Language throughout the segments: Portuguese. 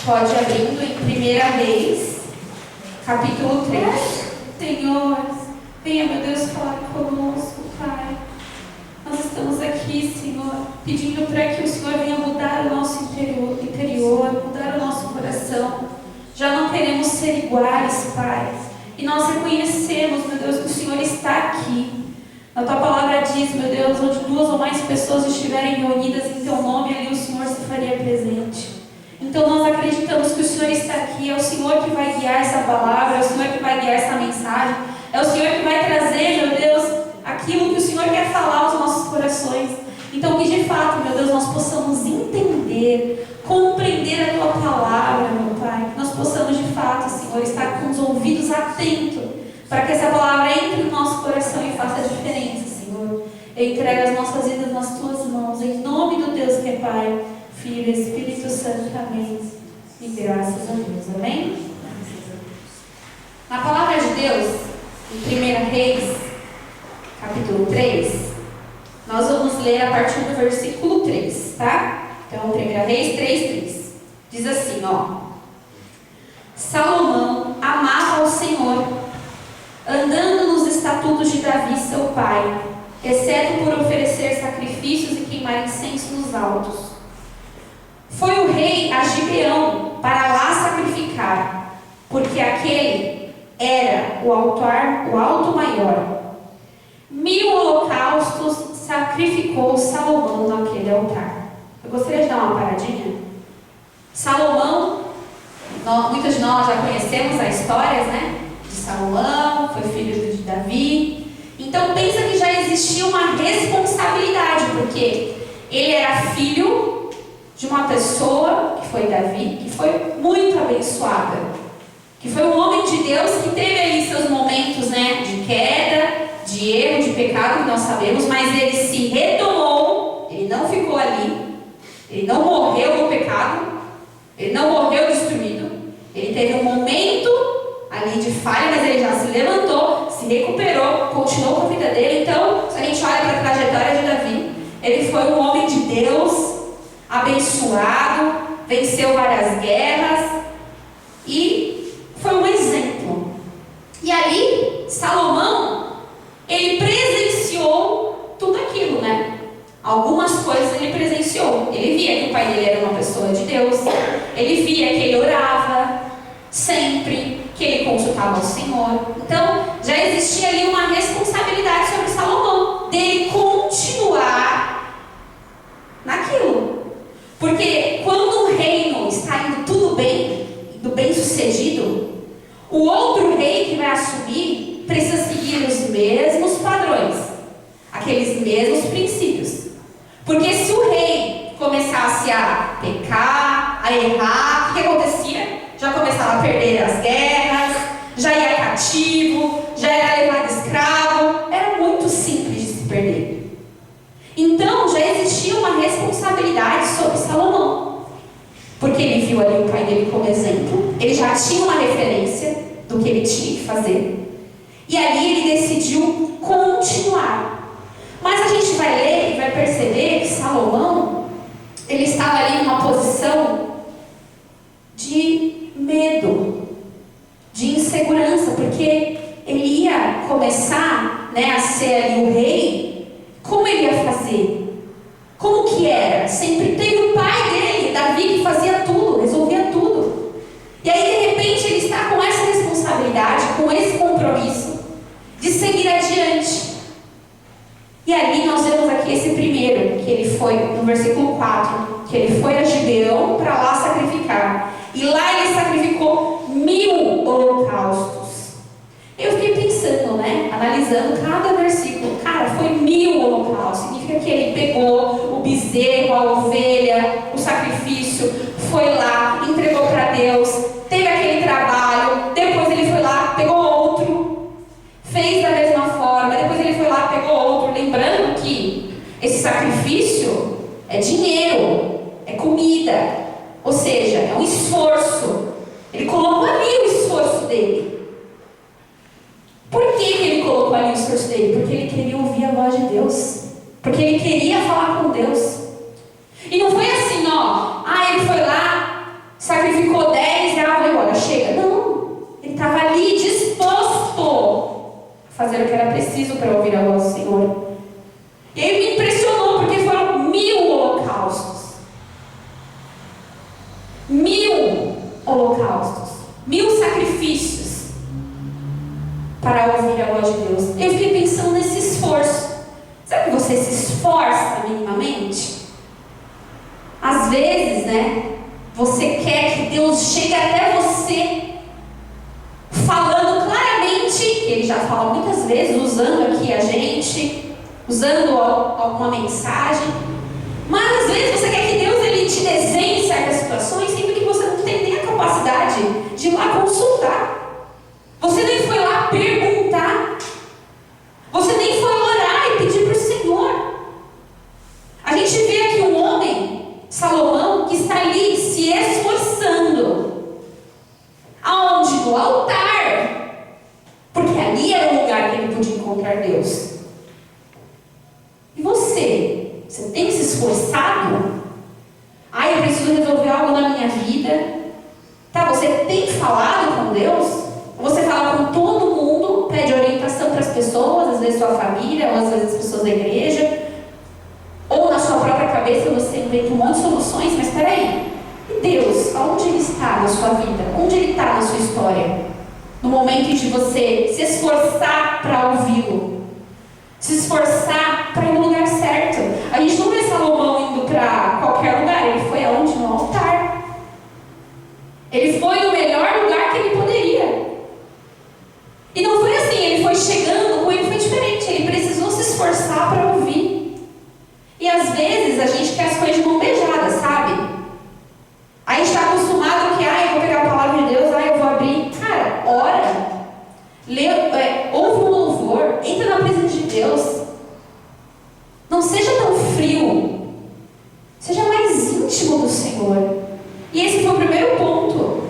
Pode abrindo em 1 Reis, capítulo 3. Senhor, venha, meu Deus, falar conosco, Pai. Nós estamos aqui, Senhor, pedindo para que o Senhor venha mudar o nosso interior, mudar o nosso coração. Já não queremos ser iguais, Pai. E nós reconhecemos, meu Deus, que o Senhor está aqui. A Tua palavra diz, meu Deus, onde 2 ou mais pessoas estiverem reunidas em Teu nome, ali o Senhor se faria presente. Então nós acreditamos que o Senhor está aqui, é o Senhor que vai guiar essa palavra, é o Senhor que vai guiar essa mensagem, é o Senhor que vai trazer, meu Deus, aquilo que o Senhor quer falar aos nossos corações. Então que de fato, meu Deus, nós possamos entender, compreender a Tua palavra, meu Pai, que nós possamos de fato, Senhor, estar com os ouvidos atentos, para que essa palavra entre no nosso coração e faça a diferença, Senhor. Eu entrego as nossas vidas nas Tuas mãos, em nome do Deus que é Pai, Filho e Espírito Santo, amém. E graças a Deus, amém? Na palavra de Deus, em 1 Reis, capítulo 3, nós vamos ler a partir do versículo 3, tá? Então, 1 Reis 3:3. Diz assim, ó. Salomão amava ao Senhor, andando nos estatutos de Davi, seu pai, exceto por oferecer sacrifícios e queimar incenso nos altos. Foi o rei a Gibeão para lá sacrificar, porque aquele era o alto maior. 1000 holocaustos sacrificou Salomão naquele altar. Eu gostaria de dar uma paradinha. Salomão, muitos de nós já conhecemos a história, né? De Salomão, foi filho de Davi. Então pensa que já existia uma responsabilidade, porque ele era filho de uma pessoa, que foi Davi, que foi muito abençoada, que foi um homem de Deus que teve ali seus momentos, né, de queda, de erro, de pecado, que nós sabemos, mas ele se retomou, ele não ficou ali, ele não morreu no pecado, ele não morreu destruído, ele teve um momento ali de falha, mas ele já se levantou, se recuperou, continuou com a vida dele. Então, se a gente olha para a trajetória de Davi, ele foi um homem de Deus, abençoado, venceu várias guerras e foi um exemplo. E ali, Salomão, ele presenciou tudo aquilo, né? Algumas coisas ele presenciou. Ele via que o pai dele era uma pessoa de Deus, ele via que ele orava sempre, que ele consultava o Senhor. Então, já existia ali uma responsabilidade sobre Salomão, dele continuar naquilo. Porque quando um reino está indo tudo bem, indo bem sucedido, o outro rei que vai assumir precisa seguir os mesmos padrões, aqueles mesmos princípios. Porque se o rei começasse a pecar, a errar, o que acontecia? Já começava a perder as guerras, já ia cativo, já era levado escravo, era muito simples de se perder. Então já existia uma responsabilidade sobre Salomão, porque ele viu ali o pai dele como exemplo, ele já tinha uma referência do que ele tinha que fazer, e ali ele decidiu continuar. Mas a gente vai ler e vai perceber que Salomão, ele estava ali numa posição de medo, de insegurança, porque ele ia começar, né, a ser ali o rei. Como ele ia fazer? Como que era? Sempre teve o pai dele, Davi, que fazia tudo, resolvia tudo. E aí, de repente, ele está com essa responsabilidade, com esse compromisso de seguir adiante. E ali nós vemos aqui esse primeiro, que ele foi, no versículo 4, que ele foi a Gibeão para lá sacrificar. E lá ele sacrificou 1000 holocaustos. Eu fiquei pensando, né, analisando cada versículo. Cara, foi 1000 holocaustos. Significa que ele pegou o bezerro, a ovelha, o sacrifício, foi lá, entregou para Deus, teve aquele trabalho, depois ele foi lá, pegou outro, fez da mesma forma, depois ele foi lá, pegou outro. Lembrando que esse sacrifício é dinheiro, é comida, ou seja, é um esforço. Ele colocou ali o esforço dele. Por que ele colocou ali o esforço dele? Porque ele queria ouvir a voz de Deus. Porque ele queria falar com Deus. E não foi assim, ó. Ele foi lá, sacrificou ficou 10 e vou embora, chega. Não, ele estava ali disposto a fazer o que era preciso para ouvir a voz do Senhor. E aí me impressionou, porque foram 1000 holocaustos. 1000 holocaustos. 1000 sacrifícios para ouvir a voz de Deus. Eu fiquei pensando nesse esforço. Sabe que você se esforça minimamente? Às vezes, né? Você quer que Deus chegue até você falando claramente, que Ele já fala muitas vezes, usando aqui a gente, usando alguma mensagem. Mas às vezes você quer que Deus Ele te desenhe certas situações, sendo que você não tem nem a capacidade de ir lá consultar. Você nem foi lá perguntar. Você nem foi orar e pedir para o Senhor. A gente vê aqui um homem, Salomão, que está ali se esforçando. Aonde? No altar. Porque ali era o lugar que ele podia encontrar Deus. E você? Você tem se esforçado? Eu preciso resolver algo na minha vida. Tá, você tem falado com Deus? Você fala com todo mundo, pede orientação para as pessoas, às vezes sua família, ou às vezes as pessoas da igreja, ou na sua própria cabeça você inventa um monte de soluções, mas espera aí, e Deus, aonde Ele está na sua vida? Onde Ele está na sua história? No momento em que você se esforçar para ouvi-lo, se esforçar para ir no lugar certo. A gente não vê Salomão indo para qualquer lugar, ele foi aonde? No altar. Ele foi no melhor lugar que ele poderia. E não foi assim, ele foi chegando, com ele foi diferente, ele precisou se esforçar para ouvir. E às vezes a gente quer as coisas de mão beijada, sabe? A gente está acostumado que, eu vou pegar a palavra de Deus, eu vou abrir. Cara, ora, ouve um louvor, entra na presença de Deus. Não seja tão frio, seja mais íntimo do Senhor. E esse foi o primeiro ponto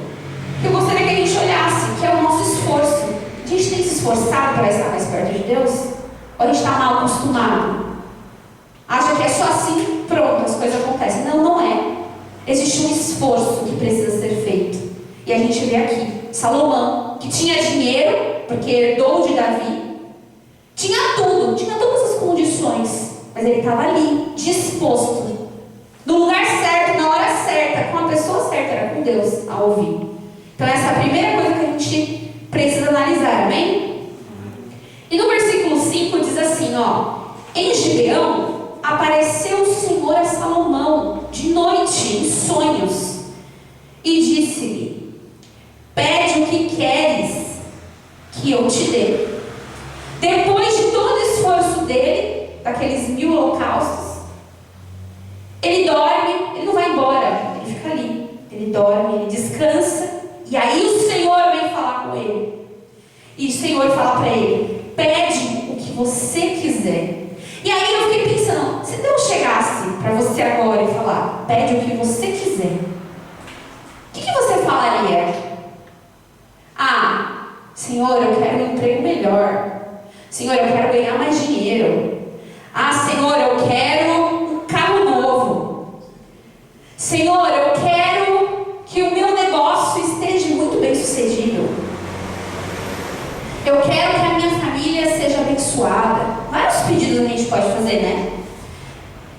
que eu gostaria que a gente olhasse, que é o nosso esforço. A gente tem se esforçado para estar mais perto de Deus? Ou a gente está mal acostumado? Acha que é só assim, pronto, as coisas acontecem. Não, não é. Existe um esforço que precisa ser feito. E a gente vê aqui, Salomão, que tinha dinheiro, porque herdou de Davi, tinha tudo, tinha todas as condições, mas ele estava ali, disposto, no lugar certo, na hora certa, com a pessoa certa, era com Deus, a ouvir. Então essa é a primeira coisa que a gente precisa analisar, amém? E no versículo 5 diz assim, em Gibeão apareceu o Senhor a Salomão de noite, em sonhos, e disse-lhe: pede o que queres que eu te dê. Depois de todo o esforço dele, daqueles 1000 holocaustos, ele dorme, ele não vai embora, ele fica ali, ele dorme, ele descansa, e aí o Senhor vem falar com ele. E o Senhor fala para ele: pede o que você quiser. E aí eu fiquei pensando, se Deus chegasse para você agora e falar: pede o que você quiser, o que você falaria? Senhor, eu quero um emprego melhor. Senhor, eu quero ganhar mais dinheiro. Senhor, eu quero um carro novo. Senhor, eu quero que o meu negócio esteja muito bem sucedido. Eu quero que a minha família seja abençoada. Vários pedidos a gente pode fazer, né?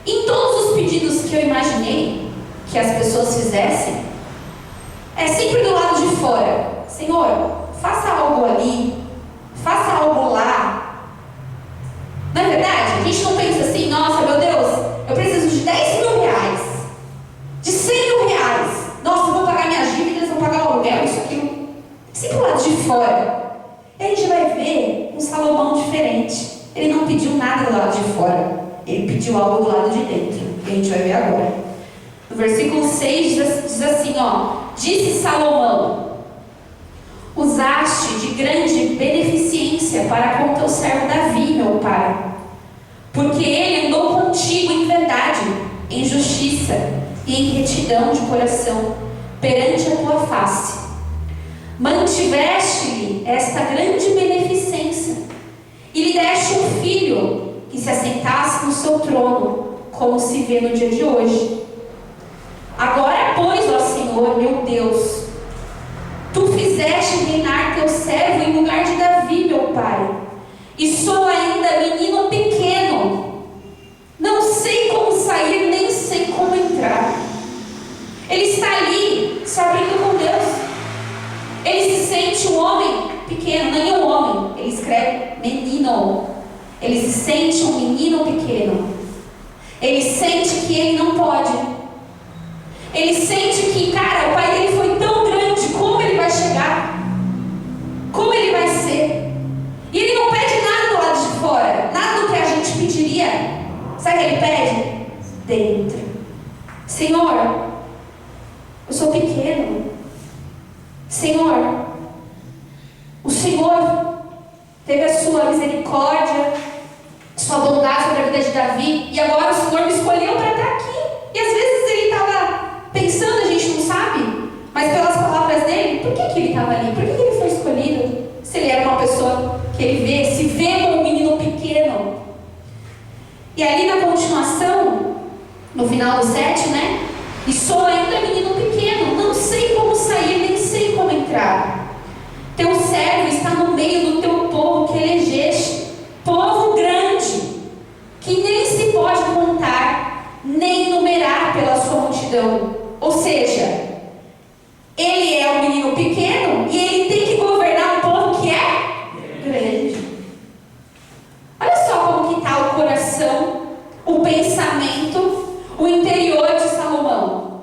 Em todos os pedidos que eu imaginei que as pessoas fizessem, é sempre do lado de fora. Senhor, faça algo ali, faça algo lá. Não é verdade? A gente não pensa assim: nossa, meu Deus, eu preciso de 10 mil reais, de 100 mil reais. Nossa, eu vou pagar minhas dívidas, vou pagar o aluguel, isso aqui. Sempre do lado de fora. E a gente vai ver um Salomão diferente. Ele não pediu nada do lado de fora, ele pediu algo do lado de dentro, que a gente vai ver agora. No versículo 6 diz assim, disse Salomão: usaste de grande beneficência para com teu servo Davi, meu pai, porque ele andou contigo em verdade, em justiça e em retidão de coração perante a tua face. Mantiveste-lhe esta grande beneficência e lhe deste um filho que se assentasse no seu trono, como se vê no dia de hoje. Agora, pois, ó Senhor, Senhor, meu Deus, tu fizeste reinar teu servo em lugar de Davi, meu pai, e sou ainda menino pequeno, não sei como sair, nem sei como entrar. Ele está ali se abrindo com Deus. Ele se sente um homem pequeno, nem um homem, ele escreve menino. Ele se sente um menino pequeno. Ele sente que ele não pode. Ele sente que, cara, o pai dele foi tão grande, como ele vai chegar? Como ele vai ser? E ele não pede nada do lado de fora, nada do que a gente pediria. Sabe o que ele pede? Dentro. Senhor, eu sou pequeno. Senhor, o Senhor teve a sua misericórdia, sua bondade sobre a vida de Davi, e agora o Senhor me escolheu para estar aqui. E às vezes ele estava pensando, a gente não sabe, mas pelas palavras dele, por que ele estava ali? Por que ele foi escolhido? Se ele era uma pessoa que ele se vê como um menino pequeno. E ali na continuação, no final do 7, né? E sou ainda menino pequeno, não sei como sair, nem sei como entrar. Teu servo está no meio do teu povo que elegeste, povo grande, que nem se pode contar, nem numerar pela sua multidão. Ou seja, ele é um menino pequeno e ele tem que governar um povo que é grande. Olha só como que está o coração, o pensamento, o interior de Salomão.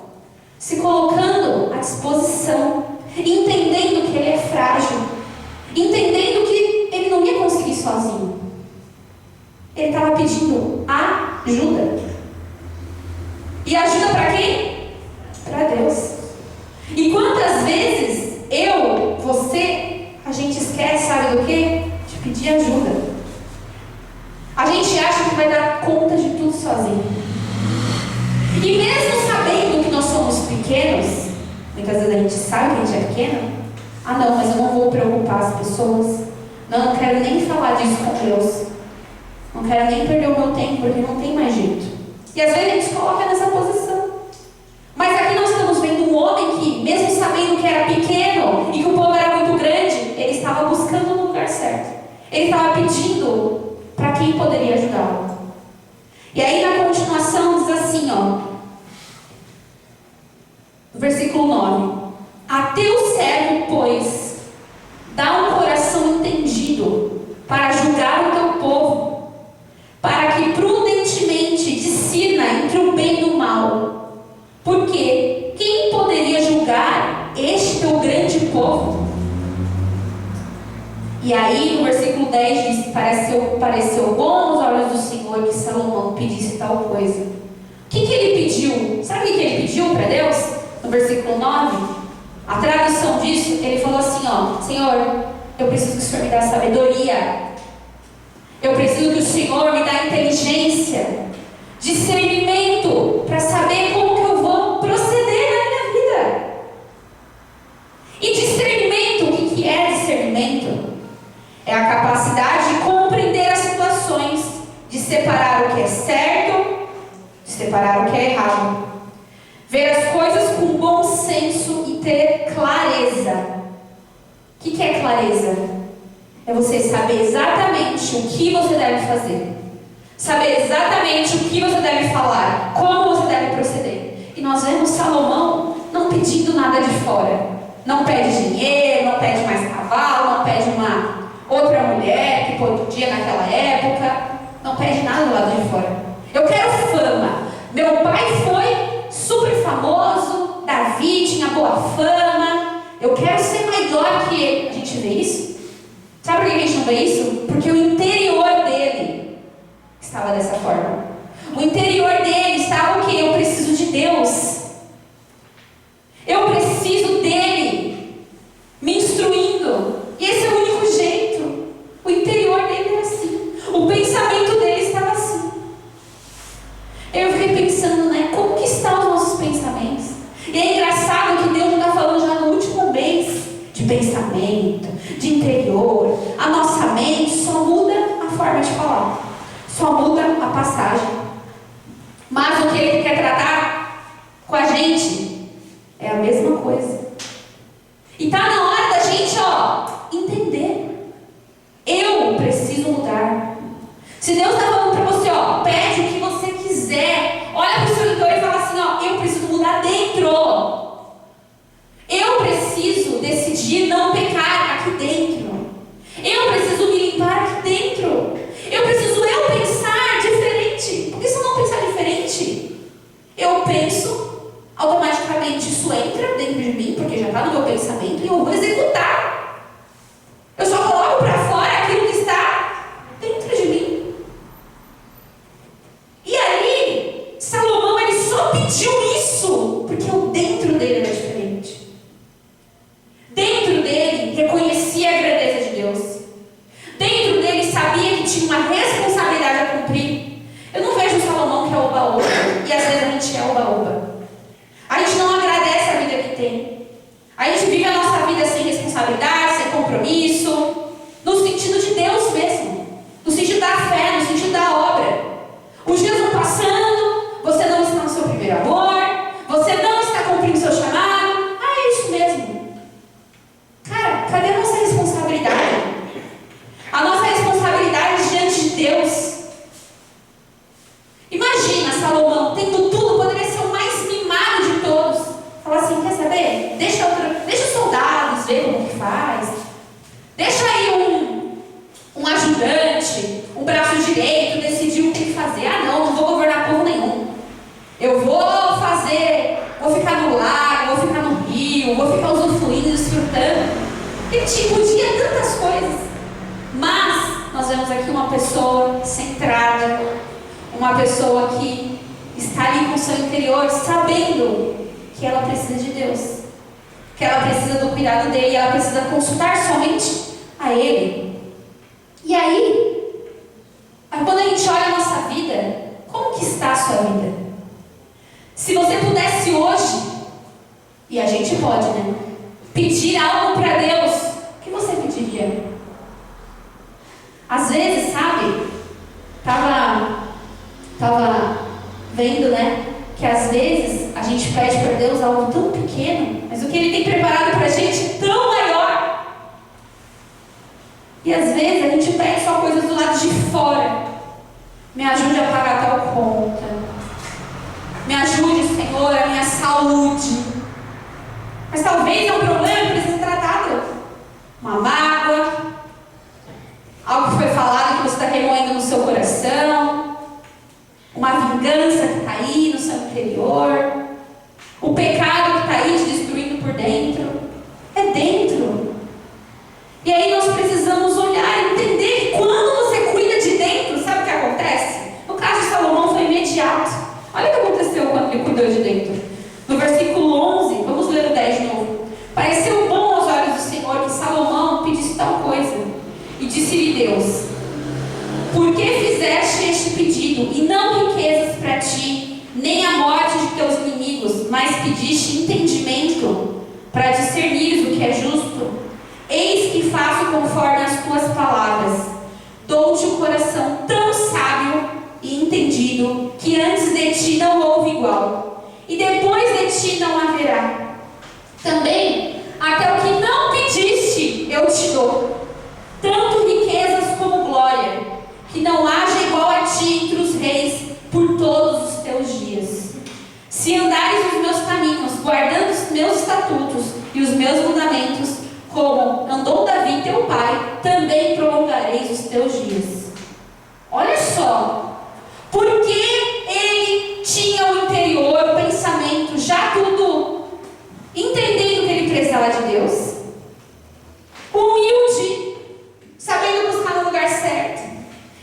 Se colocando à disposição, entendendo que ele é frágil, entendendo que ele não ia conseguir sozinho. Ele estava pedindo ajuda. E ajuda para quem? Para Deus. E quantas vezes eu, você, a gente esquece, sabe do quê? De pedir ajuda. A gente acha que vai dar conta de tudo sozinho. E mesmo sabendo que nós somos pequenos, muitas vezes a gente sabe que a gente é pequeno. Ah não, mas eu não vou preocupar as pessoas. Não quero nem falar disso com Deus. Não quero nem perder o meu tempo, porque não tem mais jeito. E às vezes a gente se coloca nessa posição. Mas aqui nós estamos vendo um homem que, mesmo sabendo que era pequeno e que o povo era muito grande, ele estava buscando no lugar certo. Ele estava pedindo para quem poderia ajudá-lo. E aí na continuação diz assim, ó, no versículo 9: a teu servo, pois, dá um coração entendido para julgar o teu povo, para que prudentemente discirna entre o bem e o mal. Porque quem poderia julgar este teu grande povo? E aí no versículo 10 diz: pareceu bom aos olhos do Senhor que Salomão pedisse tal coisa. O que ele pediu? Sabe o que ele pediu para Deus? No versículo 9, a tradução disso, ele falou assim, ó: Senhor, eu preciso que o Senhor me dê sabedoria. Eu preciso que o Senhor me dê inteligência, discernimento, para saber como que eu vou proceder na minha vida. E discernimento, o que é discernimento? É a capacidade de compreender as situações, de separar o que é certo, de separar o que é errado. Ver as coisas com bom senso e ter clareza. O que é clareza? É você saber exatamente o que você deve fazer. Saber exatamente o que você deve falar, como você deve proceder. E nós vemos Salomão não pedindo nada de fora. Não pede dinheiro, não pede mais cavalo, não pede uma outra mulher que podia naquela época. Não pede nada do lado de fora. Eu quero fama. Meu pai foi super famoso, Davi tinha boa fama. Eu quero ser maior que ele. A gente vê isso? Sabe por que a gente não vê isso? Porque o interior dele estava dessa forma. O interior dele estava o quê? Eu preciso de Deus. Eu preciso dele me instruindo. E esse é o único jeito. O interior dele era assim. O pensamento dele estava assim. Eu fiquei pensando, né? Como que estão os nossos pensamentos? E é engraçado que Deus está falando já no último mês de pensamento, de interior. A nossa mente só muda a forma de falar. Só muda a passagem. Mas o que ele quer tratar com a gente é a mesma decidir não pecar aqui dentro. Eu preciso me limpar aqui dentro. Eu preciso pensar diferente. Porque se eu não pensar diferente, eu penso, automaticamente isso entra dentro de mim, porque já está no meu pensamento, e eu vou executar. Eu só coloco para fora aquilo que está dentro de mim. E aí, Salomão, ele só pediu isso porque o dentro dele era diferente. Dentro dele reconhecia a grandeza de Deus. Dentro dele sabia que tinha uma responsabilidade a cumprir. Eu não vejo o Salomão que é oba-oba, e às vezes a gente é oba-oba. A gente não agradece a vida que tem. A gente vive a nossa vida sem responsabilidade, sem compromisso, no sentido de Deus mesmo, no sentido da fé, no sentido da obra. Os dias vão passando, você não está no seu primeiro amor, você não está cumprindo seu chamado. Ah, é isso mesmo. Cara, cadê a nossa responsabilidade? A nossa responsabilidade diante de Deus. Imagina Salomão tendo tudo, poderia ser o mais mimado de todos. Fala assim, quer saber? Deixa os soldados ver como que faz. Deixa aí um ajudante, um braço direito, decidir o que fazer. Ah não vou governar povo nenhum. Eu vou ficar no lago, vou ficar no rio, vou ficar usufruindo, desfrutando. Ele podia tantas coisas. Mas nós vemos aqui uma pessoa centrada, uma pessoa que está ali com o seu interior, sabendo que ela precisa de Deus, que ela precisa do cuidado dele, ela precisa consultar somente a Ele. E aí, quando a gente olha a nossa vida, como que está a sua vida? Se você pudesse hoje, e a gente pode, né? Pedir algo para Deus, o que você pediria? Às vezes, sabe, tava vendo, né, que às vezes a gente pede para Deus algo tão pequeno, mas o que Ele tem preparado para a gente é tão maior. E às vezes a gente pede só coisas do lado de fora. Me ajude a pagar tal conta. Me ajude, Senhor, a minha saúde. Mas talvez é um problema que precisa ser tratado. Uma mágoa, algo que foi falado que você está remoendo no seu coração, uma vingança que está aí no seu interior, o pecado que está aí te destruindo por dentro. É dentro. E aí nós precisamos olhar e entender que quando você cuida de dentro, sabe o que acontece? No caso de Salomão foi imediato. Olha o que aconteceu quando ele cuidou de dentro. No versículo 11, vamos ler o 10 de novo. Pareceu bom aos olhos do Senhor que Salomão pedisse tal coisa. E disse-lhe Deus: por que fizeste este pedido, e não riquezas para ti, nem a morte de teus inimigos, mas pediste entendimento para discernires o que é justo? Eis que faço conforme as tuas palavras. Dou-te um coração tão sábio e entendido, que antes de ti não houve igual, e depois de ti não haverá. Também, até o que não pediste, eu te dou, tanto riquezas como glória, que não haja igual a ti entre os reis por todos os teus dias. Se andares nos meus caminhos, guardando os meus estatutos e os meus mandamentos, como andou Davi teu pai, também prolongareis os teus dias. Olha só, porque ele tinha o interior, o pensamento, já tudo entendendo que ele precisava de Deus, humilde, sabendo buscar no lugar certo,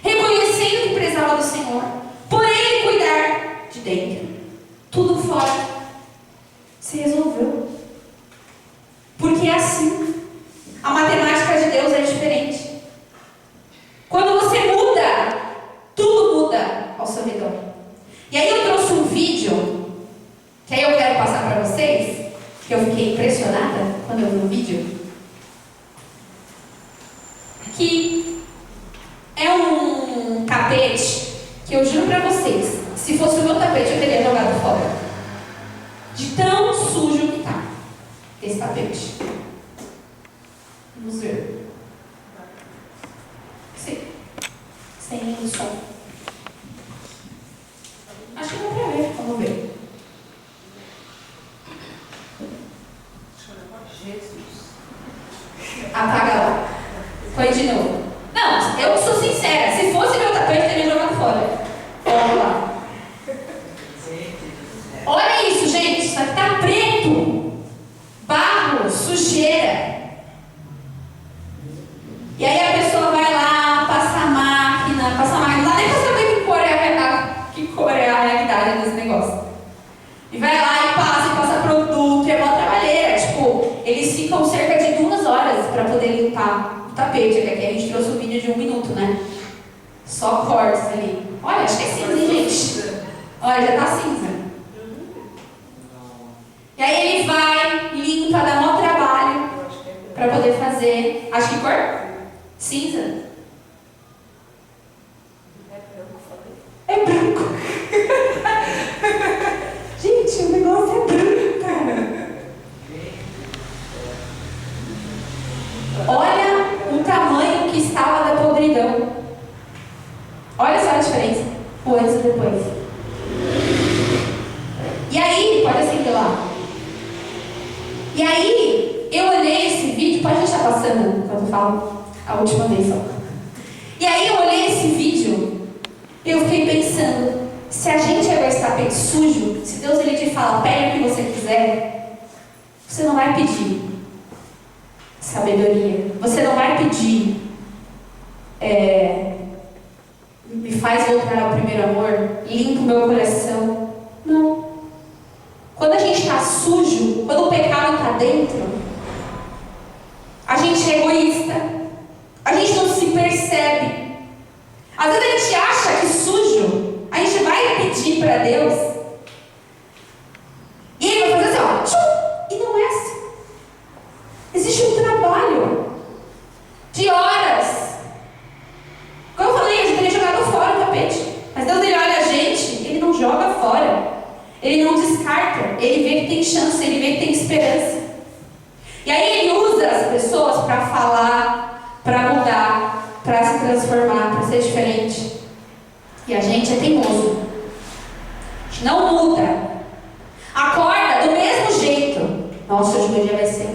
reconhecendo que precisava do Senhor, por ele cuidar de dentro. Tudo fora se resolveu. Porque é assim. A matemática de Deus é diferente. Quando você muda, tudo muda ao seu redor. E aí eu trouxe um vídeo, que aí eu quero passar para vocês, que eu fiquei impressionada quando eu vi o vídeo. Que é um tapete que eu juro para vocês, se fosse o meu tapete eu teria jogado fora. De tão sujo que tá esse tapete. Vamos ver. Sem o som. Acho que não quer ver. Vamos ver. Jesus. Apaga lá. Põe de novo. Não, eu sou sincera. Se fosse meu tapete, eu teria jogado fora. Vamos lá. Olha isso, gente. Isso aqui tá preto. Barro, sujeira. E aí a pessoa vai lá, passa a máquina. Não dá nem pra saber que cor é a realidade desse negócio. E vai lá e passa produto. É uma trabalheira. Tipo, eles ficam cerca de 2 horas para poder limpar o tapete. Aqui a gente trouxe um vídeo de 1 minuto, né? Só cortes ali. Olha, acho que é cinza, hein, gente? Olha, já tá cinza. E aí ele vai, limpa, dá maior trabalho para poder fazer. Acho que cor? Cinza. É branco. Gente, o negócio é branco, cara. Olha o tamanho que estava da podridão. Olha só a diferença. O antes e depois. E aí, pode acender lá. E aí, eu olhei esse vídeo. Pode deixar passando enquanto eu falo a última vez só. E aí, eu olhei esse vídeo. Eu fiquei pensando. Se a gente é esse tapete sujo, se Deus ele te fala, pega o que você quiser, você não vai pedir sabedoria. Você não vai pedir me faz voltar ao primeiro amor, limpa o meu coração. Não. Quando a gente está sujo, quando o pecado está dentro, a gente é egoísta, a gente não se percebe. Às vezes a gente acha que sujo, a gente vai pedir para Deus e Ele vai fazer assim, ó, tchum, e não é assim. Existe um trabalho de horas. Como eu falei, a gente teria jogado fora o tapete, mas Deus ele olha a gente, Ele não joga fora, Ele não descarta, Ele vê que tem chance, Ele vê que tem esperança. E aí Ele usa as pessoas para falar, para mudar, para se transformar, para ser diferente. E a gente é teimoso. A gente não muda. Acorda do mesmo jeito. Nossa, hoje o dia vai ser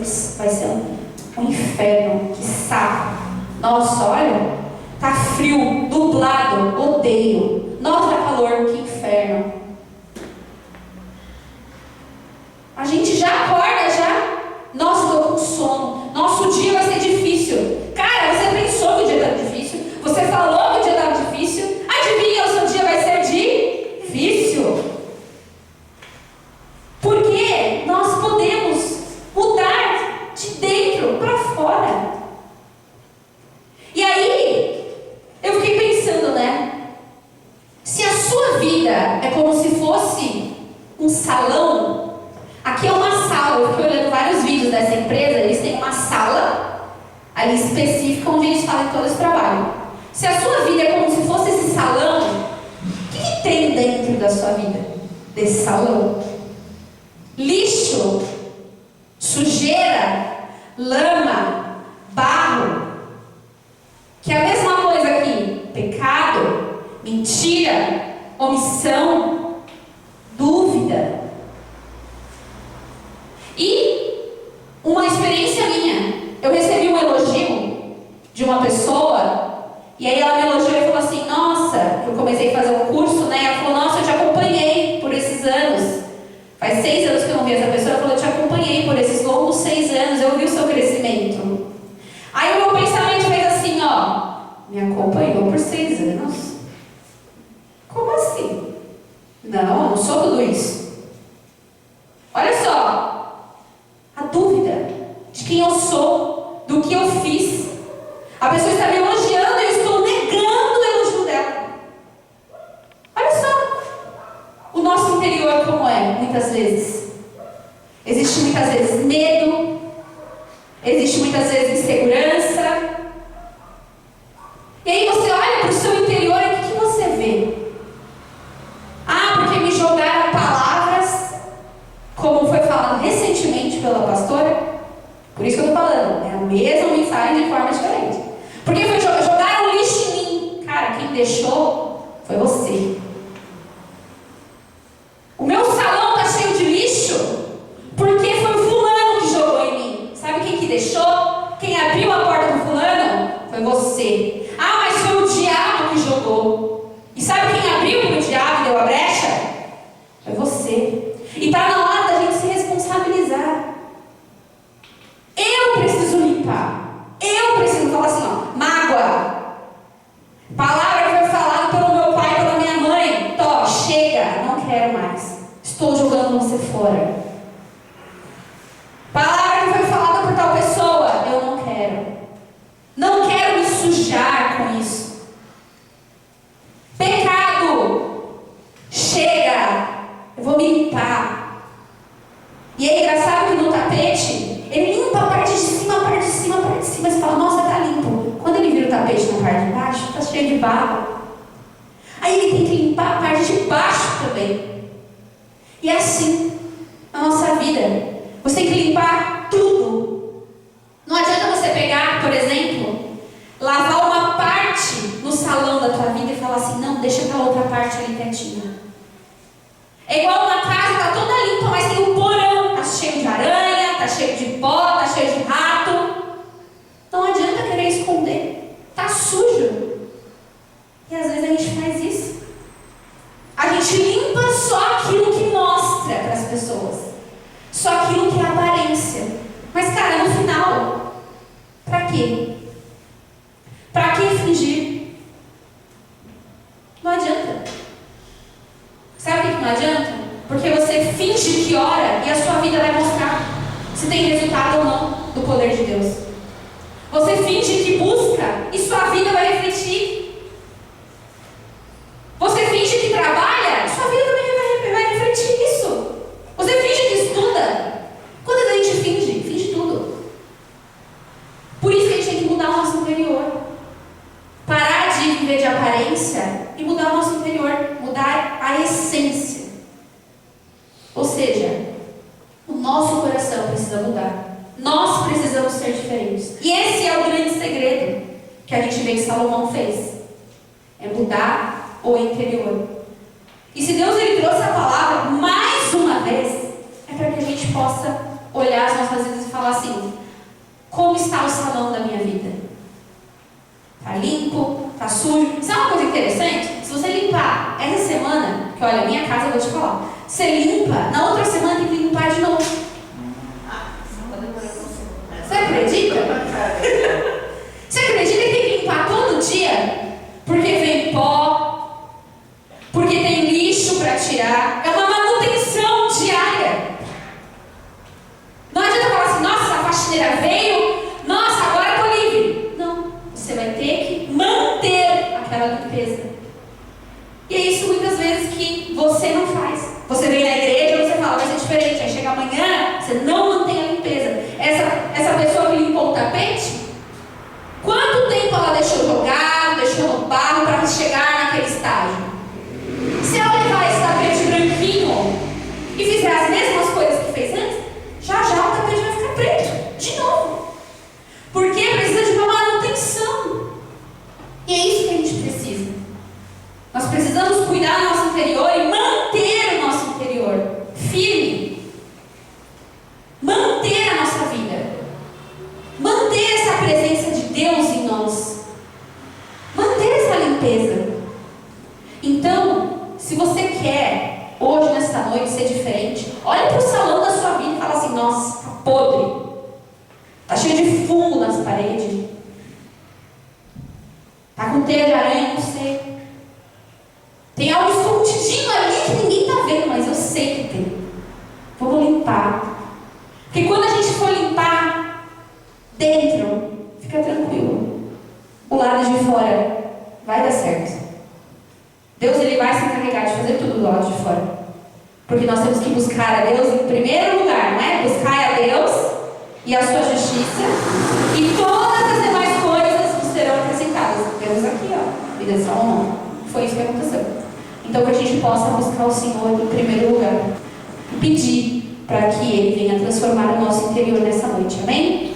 um inferno. Que saco. Nossa, olha. Tá frio, nublado, odeio. Nossa, tá calor, que inferno. A gente já acorda, já. Nossa, tô com sono. Nossa, o dia vai ser difícil. Cara, você pensou que o dia estava difícil? Você falou que o dia estava difícil? Adivinha, o seu dia vai ser difícil. Porque nós podemos mudar de dentro para fora. E aí, eu fiquei pensando, né? Se a sua vida é como se fosse um salão. Aqui é uma sala, eu fiquei olhando vários vídeos dessa empresa, eles têm uma sala ali específica onde eles fazem todo esse trabalho. Se a sua vida é como se fosse esse salão, o que tem dentro da sua vida? Desse salão? Lixo, sujeira, lama, barro, que é a mesma coisa aqui. Pecado, mentira, omissão, dúvida. E uma experiência minha, eu recebi um elogio de uma pessoa, e aí ela me elogiou e falou assim, nossa, eu comecei a fazer um curso, né? Ela falou, nossa, eu te acompanhei por esses anos. Faz 6 anos que eu não vi essa pessoa, ela falou, eu te acompanhei por esses longos 6 anos, eu vi o seu crescimento. Aí o meu pensamento fez assim, ó, me acompanhou por 6 anos? Como assim? Não, eu não sou tudo isso. Olha só. A dúvida de quem eu sou, do que eu fiz. A pessoa está me elogiando e eu estou negando o elogio dela. Olha só o nosso interior como é, muitas vezes. Existe muitas vezes medo, existe muitas vezes insegurança. E aí você olha para o seu interior e o que você vê? Ah, porque me jogaram palavras, como foi falado recentemente pela pastora. Por isso que eu estou falando, é a mesma mensagem de forma diferente. Porque foi jogaram lixo em mim. Cara, quem deixou foi você. O meu salão está cheio de lixo porque foi o fulano que jogou em mim. Sabe quem que deixou? Quem abriu eu preciso limpar. Eu preciso falar assim, ó, mágoa. Palavra que foi falada pelo meu pai, pela minha mãe. Tó, chega, não quero mais. Estou jogando você fora. Palavra que foi falada por tal pessoa, eu não quero. Não quero me sujar com isso. Pecado, chega, eu vou me limpar. E é engraçado que no tapete, ele limpa a parte de cima, a parte de cima, a parte de cima. Você fala, nossa, tá limpo. Quando ele vira o tapete na parte de baixo, tá cheio de barro. Aí ele tem que limpar a parte de baixo também. E é assim na nossa vida. Você tem que limpar tudo. Não adianta você pegar, por exemplo, lavar uma parte no salão da tua vida e falar assim, não, deixa aquela outra parte ali quietinha. É igual uma casa, tá toda limpa, mas tem um porão, tá cheio de aranha, tá cheio de pó, tá cheio de rato. Não adianta querer esconder, tá sujo. E às vezes a gente faz isso. A gente limpa só aquilo que mostra para as pessoas, só aquilo que é aparência. Mas cara, no final, pra quê? Pra que fingir? Não adianta. Sabe o que não adianta? Porque você finge que ora e a sua vida vai mostrar se tem resultado ou não do poder de Deus. Você finge que busca e sua vida vai refletir. Você finge que trabalha, sua vida também vai refletir isso. Você finge que estuda. Quando a gente finge tudo. Por isso que a gente tem que mudar o nosso interior. Parar de viver de aparência e mudar o nosso interior, mudar a essência. Ou seja, o nosso coração precisa mudar. Nós precisamos ser diferentes. E esse é o grande segredo que a gente vê que Salomão fez. É mudar o interior. E se Deus ele trouxe a palavra mais uma vez, é para que a gente possa olhar as nossas vidas e falar assim, como está o salão da minha vida? Está limpo? Está sujo? Isso é uma coisa interessante? Se você limpar essa semana, que olha, a minha casa eu vou te falar, você limpa, na outra semana tem que limpar de novo. Você acredita? Você acredita que tem que limpar todo dia? Porque vem pó, porque tem lixo para tirar. É uma manutenção diária. Não adianta falar assim, nossa, a faxineira veio, nossa, agora eu estou livre. Não, você vai ter que manter aquela limpeza. E é isso muitas vezes que você não faz. Você vem na igreja e você fala, vai ser diferente. Aí chega amanhã, você não mantém a limpeza. Essa pessoa que limpou o tapete, quanto tempo ela deixou jogado, deixou no barro para chegar naquele estágio? Se ela levar esse tapete branquinho e fizer as mesmas coisas que fez antes, já o tapete vai ficar preto, de novo. Porque precisa de uma manutenção. E é isso que a gente precisa. Nós precisamos cuidar do nosso interior e manter o nosso interior firme. Manter a nossa vida. Manter essa presença de Deus em nós. Manter essa limpeza. Então, se você quer, hoje, nesta noite, ser diferente, olha para o salão da sua vida e fala assim, nossa, está podre. Está cheio de fungo nas paredes. Está com teia de aranha, não sei. Tem algo escondidinho ali que ninguém está vendo, mas eu sei que tem. Vamos limpar. Porque quando a gente for limpar dentro, fica tranquilo. O lado de fora vai dar certo. Deus ele vai se encarregar de fazer tudo do lado de fora. Porque nós temos que buscar a Deus em primeiro lugar, não é? Buscar a Deus e a sua justiça. E todas as demais coisas nos serão acrescentadas. Vemos aqui, ó, vida de Salomão. Foi isso que aconteceu. Então que a gente possa buscar o Senhor em primeiro lugar. E pedir para que Ele venha transformar o nosso interior nessa noite. Amém?